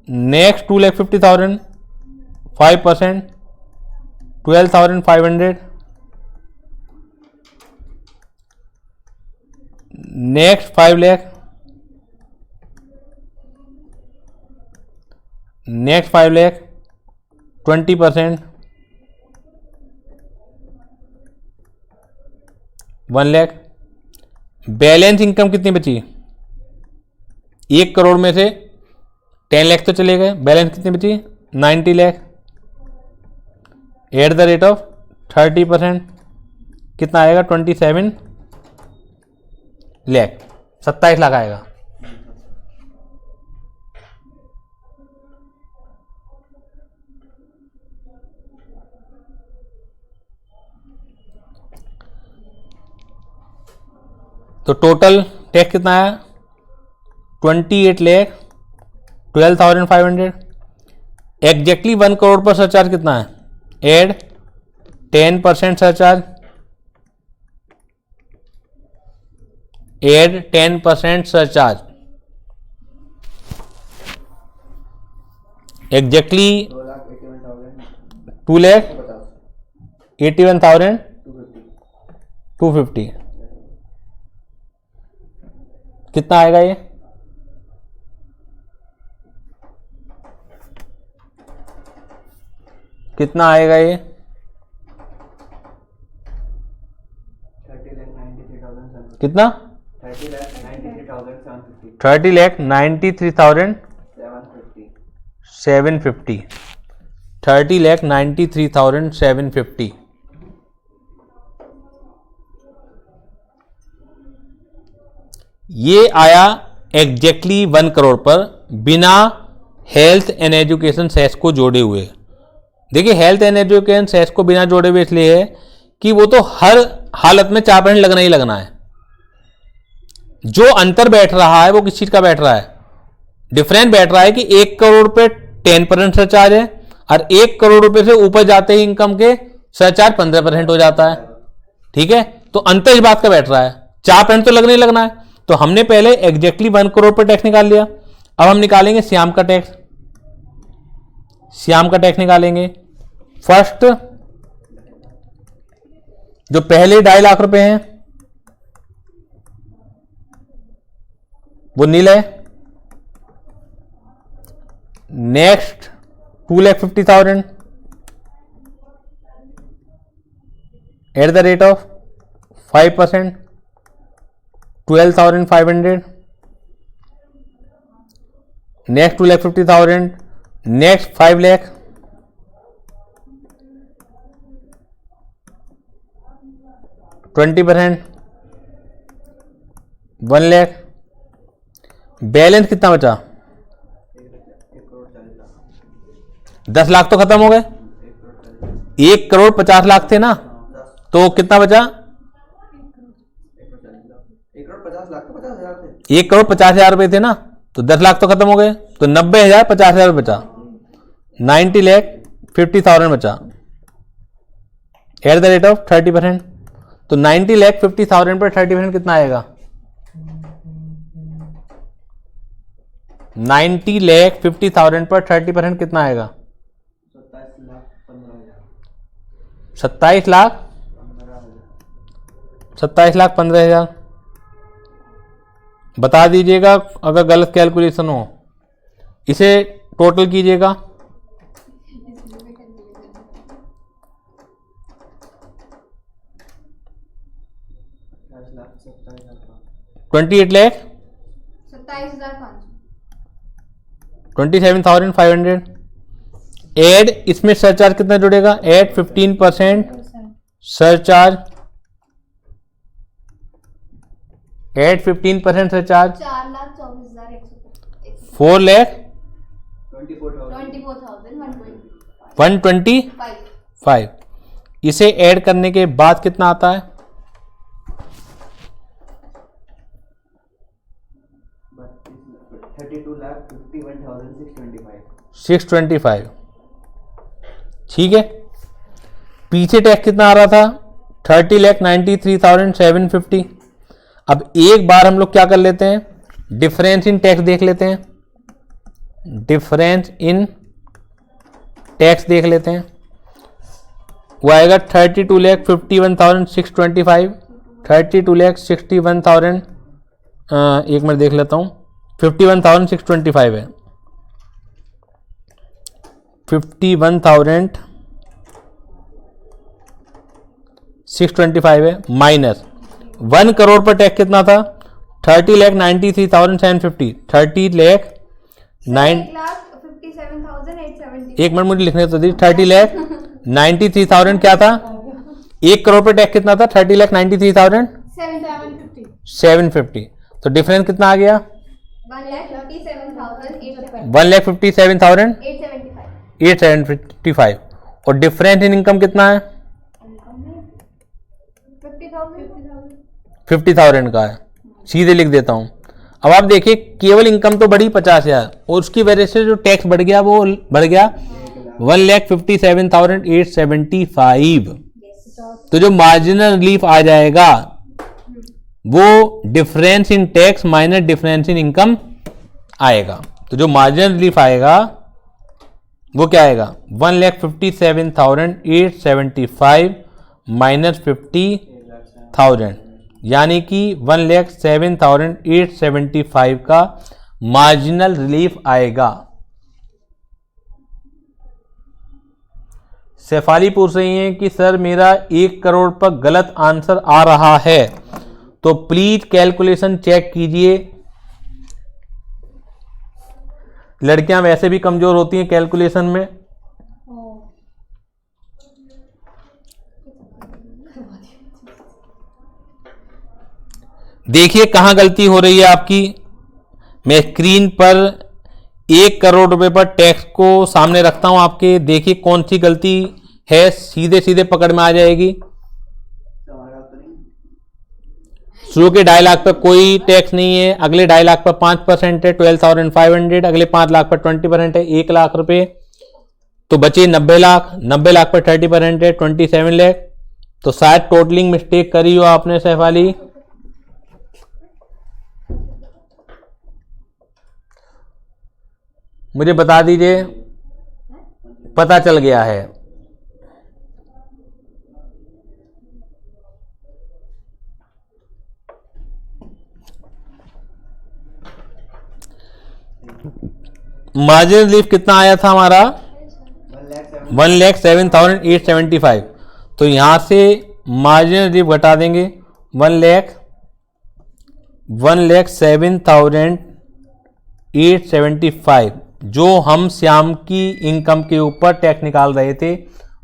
next 2,50,000 5%, 12,500। Next 5 lakh, next 5 lakh 20%, 1 lakh. Balance income कितनी बची? 1 करोड़ में से 10 लाख तो चले गए, बैलेंस कितनी बची? 90 lakh. At the rate of 30% कितना आएगा? 27 लाख, 27 लाख आएगा। तो टोटल टैक्स कितना आया? 28 लाख 12,500। एग्जैक्टली 1 करोड़ पर सरचार्ज कितना है? Add 10% surcharge, add 10% surcharge, exactly 2,81,250 कितना आएगा ये? कितना आएगा ये? 30,93,750 कितना? 30,93,750 30,93,750 30,93,750 ये आया एग्जैक्टली 1 करोड़ पर बिना हेल्थ एंड एजुकेशन सेस को जोड़े हुए। देखिए हेल्थ एंड एजुकेशन सेस को बिना जोड़े हुए इसलिए है कि वो तो हर हालत में 4% लगना ही लगना है। जो अंतर बैठ रहा है वो किस चीज का बैठ रहा है? डिफरेंस बैठ रहा है कि 1 करोड़ पे 10% सरचार्ज है और 1 करोड़ रुपए से ऊपर जाते ही इनकम के सरचार्ज 15% हो जाता है। ठीक है, तो अंतर इस बात का बैठ रहा है, 4% तो लगना ही लगना है। तो हमने पहले एग्जैक्टली 1 करोड़ पर टैक्स निकाल लिया। अब हम निकालेंगे श्याम का टैक्स। श्याम का टैक्स निकालेंगे। फर्स्ट जो पहले 2.5 लाख रुपए हैं वो नील है। Next 2,50,000 at the rate of 5%, 12,500। Next 2,50,000, next 5 lakh, %20, 1 lakh. Balance कितना बचा? 10 लाख तो खत्म हो गए। 1 करोड़ 50 लाख थे ना, तो कितना बचा? 1 करोड़ 50,000 रुपए थे ना, तो 10 लाख तो खत्म हो गए। तो 90,000 50,000 बचा, 90,50,000 बचा एट द रेट ऑफ 30%। तो 90,50,000 पर 30% कितना आएगा? 90,50,000 पर 30% कितना आएगा? 27,15,000। बता दीजिएगा अगर गलत कैलकुलेशन हो, इसे टोटल कीजिएगा। $28,00,000 27,500 एड। इसमें सरचार्ज कितना जुड़ेगा? Add 15% surcharge, add 15% surcharge 4,24,125। इसे ऐड करने के बाद कितना आता है? 625। ठीक है, पीछे टैक्स कितना आ रहा था? 30,93,750। अब एक बार हम लोग क्या कर लेते हैं, डिफरेंस इन टैक्स देख लेते हैं। डिफरेंस इन टैक्स देख लेते हैं। वो आएगा 32,51,625। 32,61,000 एक मिनट देख लेता हूँ, 51,625 है। 51,625 है माइनस 1 करोड़ पर टैक्स कितना था? 30,93,750। 30,57,870। एक मिनट मुझे लिखने तो दी। 30,93,000 क्या था? 1 करोड़ पर टैक्स कितना था? 30,93,750। तो डिफरेंस कितना आ गया? 1,57,875। और डिफरेंस इन इनकम कितना है? 50,000 का है। सीधे लिख देता हूं। अब आप देखिए केवल इनकम तो बढ़ी 50,000 और उसकी वजह से जो टैक्स बढ़ गया वो बढ़ गया 1,57,875। तो जो मार्जिनल रिलीफ आ जाएगा वो difference in tax minus difference in income आएगा। तो जो मार्जिनल रिलीफ आएगा वो क्या आएगा, 1,57,875 माइनस 50,000, यानी कि 1,07,875 का मार्जिनल रिलीफ आएगा। शेफाली पूछ रही हैं कि सर मेरा 1 करोड़ पर गलत आंसर आ रहा है, तो प्लीज कैलकुलेशन चेक कीजिए। लड़कियां वैसे भी कमजोर होती हैं कैलकुलेशन में। देखिए कहां गलती हो रही है आपकी। मैं स्क्रीन पर 1 करोड़ रुपए पर टैक्स को सामने रखता हूं आपके, देखिए कौन सी गलती है, सीधे सीधे पकड़ में आ जाएगी। शुरू के 2.5 लाख पर कोई टैक्स नहीं है, अगले 2.5 लाख पर 5% है 12,500, अगले 5 लाख पर 20% है 1 लाख रुपए, तो बचे 90 लाख। 90 लाख पर 30% है 27 लाख। तो शायद टोटलिंग मिस्टेक करी हो आपने शेफाली। मुझे बता दीजिए, पता चल गया है। मार्जिनल रिलीफ कितना आया था हमारा, 1,07,875। तो यहां से मार्जिनल रिलीफ घटा देंगे 1,07,875, जो हम श्याम की इनकम के ऊपर टैक्स निकाल रहे थे,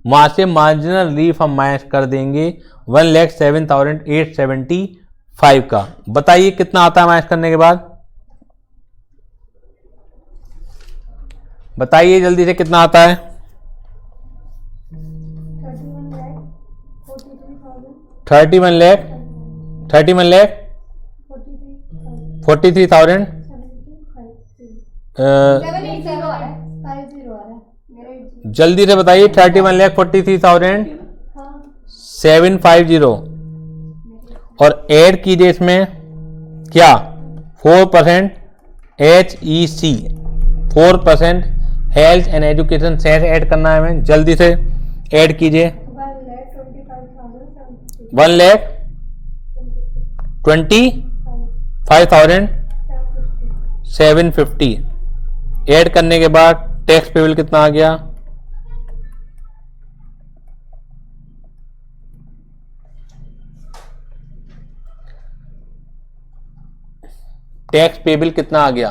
वहां से मार्जिनल रिलीफ हम माइनस कर देंगे 1,07,875 का। बताइए कितना आता है माइनस करने के बाद, बताइए जल्दी से कितना आता है। 31 लाख 43,000 जल्दी से बताइए। 31,43,750 और ऐड कीजिए इसमें क्या 4% HEC, 4% health and education cess add करना है हमें, जल्दी से ऐड कीजिए। 1,25,750 ऐड करने के बाद टैक्स पेबल कितना आ गया, टैक्स पेबल कितना आ गया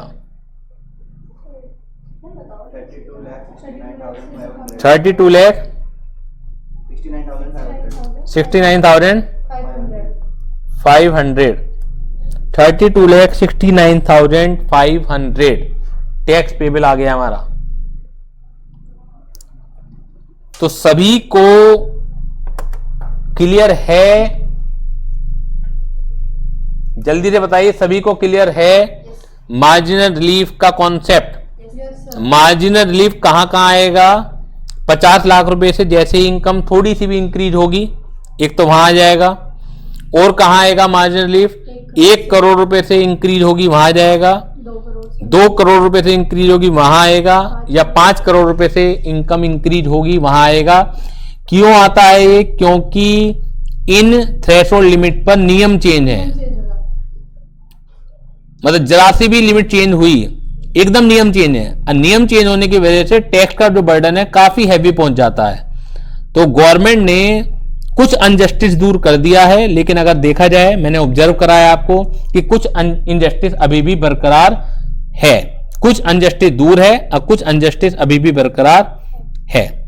32,69,500 32,69,500 टैक्स पेबल आ गया हमारा। तो सभी को क्लियर है, जल्दी से बताइए सभी को क्लियर है मार्जिनल रिलीफ का कॉन्सेप्ट। मार्जिनल रिलीफ कहां कहां आएगा, 50 लाख रुपए से जैसे ही इनकम थोड़ी सी भी इंक्रीज होगी, एक तो वहां आ जाएगा। और कहां आएगा मार्जिनल रिलीफ, 1 करोड़ रुपए से इंक्रीज होगी वहां आ जाएगा, 2 करोड़ रुपए से इंक्रीज होगी वहां आएगा, या 5 करोड़ रुपए से इनकम इंक्रीज होगी वहां आएगा। क्यों आता है ये, क्योंकि इन थ्रेशोल्ड लिमिट पर नियम चेंज है, मतलब जरा सी भी लिमिट चेंज हुई एकदम नियम चेंज है, और नियम चेंज होने की वजह से टैक्स का जो बर्डन है काफी हैवी पहुंच जाता है। तो गवर्नमेंट ने कुछ अनजस्टिस दूर कर दिया है, लेकिन अगर देखा जाए, मैंने ऑब्जर्व कराया आपको कि कुछ इनजस्टिस अभी भी बरकरार है, कुछ अनजस्टिस दूर है और कुछ अनजस्टिस अभी भी बरकरार है।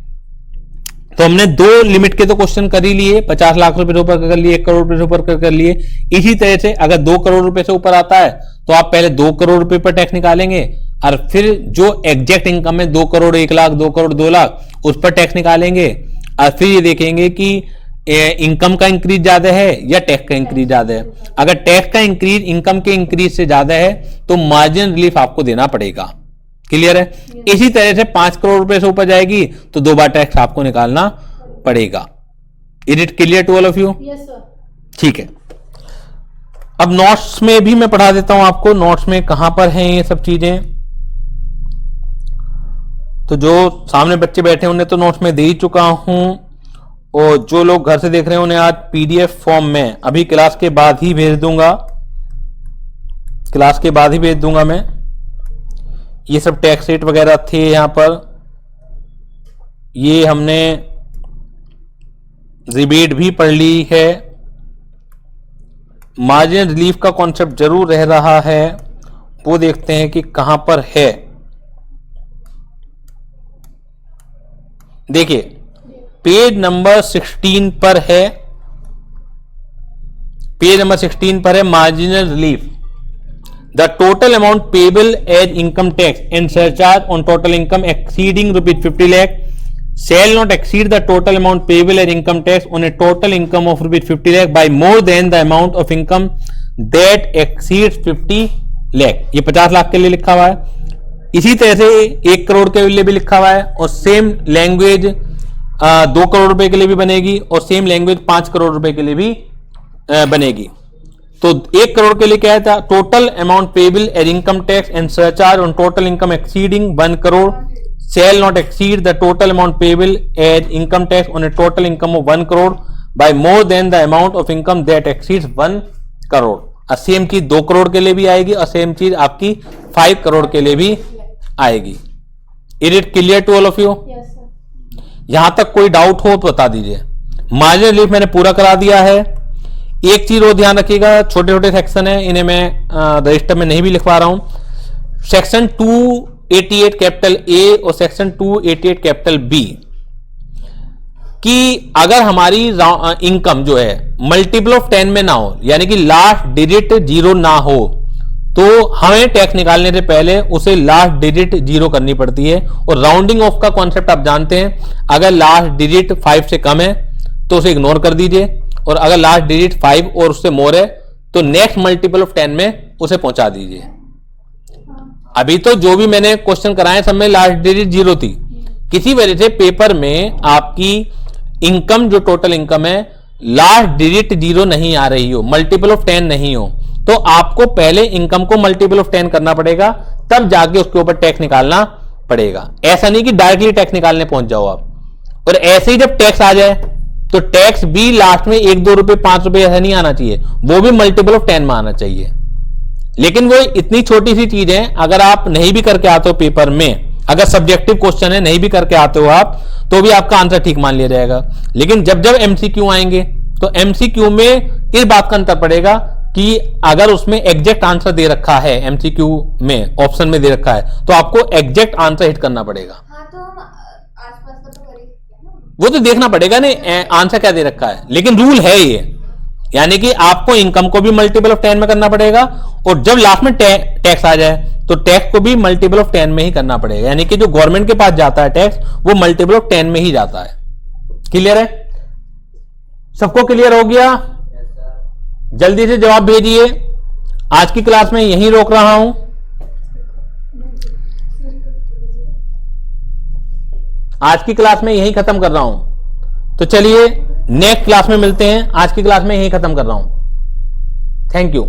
तो हमने 2 लिमिट के तो क्वेश्चन कर ही लिए, 50 लाख रुपए से ऊपर कर लिए, 1 करोड़ रुपए से ऊपर कर लिए। इसी तरह से अगर 2 करोड़ रुपए से ऊपर आता है तो आप पहले 2 करोड़ रुपए पर टैक्स निकालेंगे, और फिर जो एग्जैक्ट इनकम है 2 करोड़ 1 लाख 2 करोड़ 2 लाख उस पर टैक्स निकालेंगे, और फिर ये देखेंगे कि इनकम का इंक्रीज ज्यादा है या टैक्स का इंक्रीज ज्यादा है। अगर टैक्स का इंक्रीज इनकम के इंक्रीज से ज्यादा है तो मार्जिन रिलीफ आपको देना पड़ेगा। क्लियर है। इसी तरह से 5 करोड़ रुपए से ऊपर जाएगी तो 2 बार टैक्स आपको निकालना पड़ेगा। Is it clear to all of you? Yes sir. ठीक है, अब नोट्स में भी मैं पढ़ा देता हूं आपको, नोट्स में कहां पर हैं ये सब चीजें। तो जो सामने बच्चे बैठे उन्हें तो नोट्स में दे ही चुका हूं, और जो लोग घर से देख रहे हैं उन्हें आज पीडीएफ फॉर्म में अभी क्लास के बाद ही भेज दूंगा, क्लास के बाद ही भेज दूंगा मैं। ये सब टैक्स रेट वगैरह थे यहां पर, ये हमने रिबेट भी पढ़ ली है। मार्जिन रिलीफ का कॉन्सेप्ट जरूर रह रहा है, वो देखते हैं कि कहां पर है। देखिए पेज नंबर 16 पर है, पेज नंबर 16 पर है marginal relief. The total amount payable as income tax and surcharge on total income exceeding ₹50 lakh shall not exceed the total amount payable as income tax on a total income of ₹50 lakh by more than the amount of income that exceeds 50 lakh। ये 50 लाख के लिए लिखा हुआ है। इसी तरह से 1 करोड़ के लिए भी लिखा हुआ है, और सेम लैंग्वेज 2 करोड़ रुपए के लिए भी बनेगी, और सेम लैंग्वेज 5 करोड़ रुपए के लिए भी बनेगी। तो 1 करोड़ के लिए क्या था? Total amount payable as income tax and surcharge on total income exceeding 1 crore shall not exceed the total amount payable as income tax on a total income of 1 crore by more than the amount of income that exceeds 1 crore। और same चीज 2 करोड़ के लिए भी आएगी, और same चीज आपकी 5 करोड़ के लिए भी आएगी। Is it clear to all of you? Yes sir. यहां तक कोई डाउट हो तो बता दीजिए। मार्जिन रिलीफ मैंने पूरा करा दिया है। एक चीज और ध्यान रखिएगा, छोटे छोटे सेक्शन है, इन्हें मैं रजिस्टर में नहीं भी लिखवा रहा हूं। सेक्शन 288 कैपिटल ए और सेक्शन 288 कैपिटल बी कि अगर हमारी इनकम जो है मल्टीपल ऑफ 10 में ना हो, यानी कि लास्ट डिजिट 0 ना हो, तो हमें टैक्स निकालने से पहले उसे लास्ट डिजिट 0 करनी पड़ती है। और राउंडिंग ऑफ का कॉन्सेप्ट आप जानते हैं, अगर लास्ट डिजिट 5 से कम है तो उसे इग्नोर कर दीजिए, और अगर लास्ट डिजिट 5 और उससे मोर है तो नेक्स्ट मल्टीपल ऑफ 10 में उसे पहुंचा दीजिए। अभी तो जो भी मैंने क्वेश्चन कराए सब में लास्ट डिजिट 0 थी, किसी वजह से पेपर में आपकी इनकम जो टोटल इनकम है लास्ट डिजिट 0 नहीं आ रही हो, मल्टीपल ऑफ 10 नहीं हो, तो आपको पहले इनकम को मल्टीपल ऑफ 10 करना पड़ेगा, तब जाके उसके ऊपर टैक्स निकालना पड़ेगा। ऐसा नहीं कि डायरेक्टली टैक्स निकालने पहुंच जाओ आप। और ऐसे ही जब टैक्स आ जाए तो टैक्स भी लास्ट में 1-2 रुपए 5 रुपए ऐसा नहीं आना चाहिए, वो भी मल्टीपल ऑफ 10 में आना चाहिए। लेकिन वो इतनी छोटी सी चीज है, अगर आप नहीं भी करके आते हो पेपर में, अगर सब्जेक्टिव क्वेश्चन है नहीं भी करके आते हो आप, तो भी आपका आंसर ठीक मान लिया जाएगा। लेकिन जब जब एमसीक्यू आएंगे तो एमसीक्यू में इस बात का अंतर पड़ेगा कि अगर उसमें एग्जैक्ट आंसर दे रखा है, एमसीक्यू में ऑप्शन में दे रखा है, तो आपको एग्जैक्ट आंसर हिट करना पड़ेगा। हाँ, तो हम आसपास का तो कर ही सकते हैं ना। वो तो देखना पड़ेगा नहीं आंसर क्या दे रखा है, लेकिन रूल है ये, यानी कि आपको इनकम को भी मल्टीपल ऑफ 10 में करना पड़ेगा, और जब लास्ट में टैक्स आ जाए तो टैक्स को भी मल्टीपल ऑफ 10 में ही करना पड़ेगा। यानी कि जो गवर्नमेंट के पास जाता है टैक्स, वो मल्टीपल ऑफ 10 में ही जाता है। क्लियर है? सबको क्लियर हो गया? जल्दी से जवाब भेजिए। आज की क्लास में यहीं रोक रहा हूं। आज की क्लास में यहीं खत्म कर रहा हूं। तो चलिए नेक्स्ट क्लास में मिलते हैं। आज की क्लास में यहीं खत्म कर रहा हूं। Thank you.